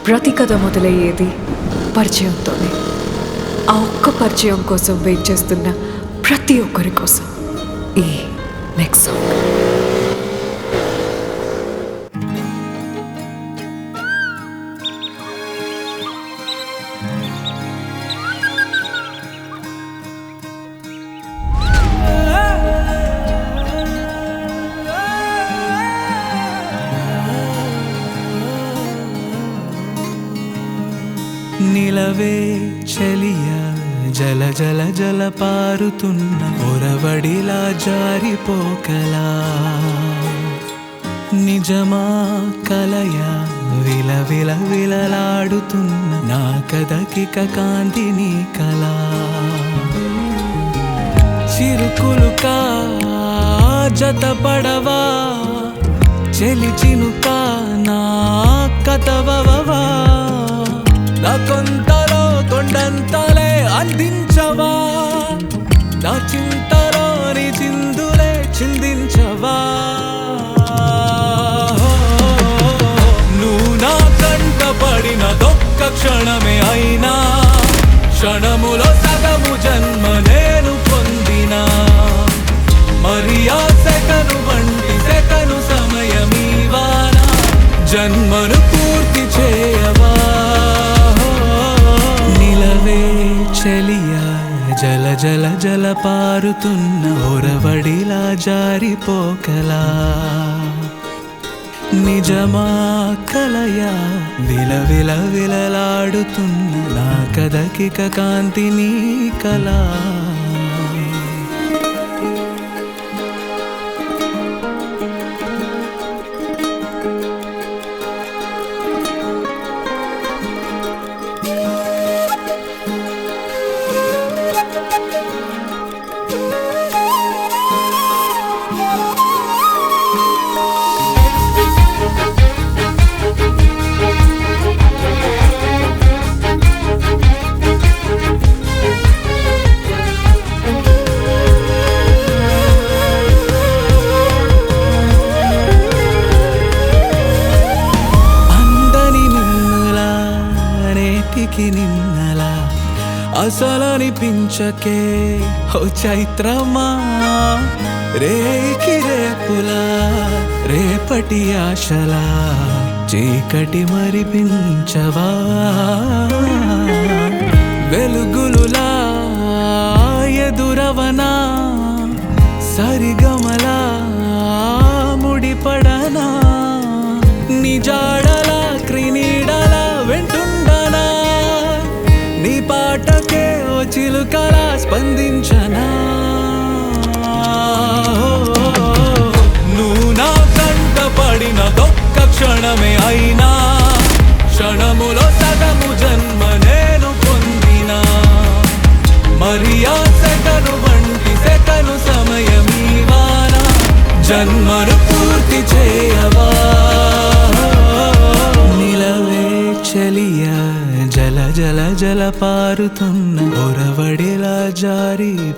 ప్రతి కథ మొదలయ్యేది పరిచయంతోనే. ఆ ఒక్క పరిచయం కోసం వెయిట్ చేస్తున్న ప్రతి ఒక్కరి కోసం ఈ నెక్స్ట్ సాంగ్. నిలవే చెలియా జల జల జల పారుతున్న ఒరవడిలా జారిపోకలా, నిజమా కలయా విల విల విలలాడుతున్న నా కదకిక కాంతిని కలా, చిరుకులుకా జతపడవా చెలి చినుకా నా కథవవా, నా కొంతలో కొండంతలే అందించవా, నా చింతలో నీ చిందులే చిందించవా, నువ్వు నా కంట పడినదొక్క క్షణమే అయినా, క్షణములో సగము జన్మ నేను పొందినా, మరి ఆ సెకను వంటి సెకను సమయమీవానా, జన్మను పూర్తి చేయవా. చెలియా జల జల జల పారుతున్న ఒరవడిలా జారిపోకలా, నిజమా కలయా విల విల విలలాడుతున్న నా కదకిక కాంతిని కలా. నిన్నలా అసలనిపించకే ఓ చైత్రమా, రేకి రేపులా రేపటి ఆశలా చీకటి మరిపించవా, వెలుగులులా ఎదురవనా సరిగమలా ముడిపడనా, నిజాడలా క్రినీడలా వెంటుండనా, నీ పాటకే ఓ చిలుకలా స్పందించనా, నువ్వు నా కంట పడినదొక్క క్షణమే అయినా, క్షణములో సగము జన్మ నేను పొందినా, మరి ఆ సెకను వంటి సెకను సమయమీవానా, జన్మను పూర్తి చేయవా. నిలవే చెలియా జల జల జల పారుతున్న ఒరవడిలా జారిపోకలా.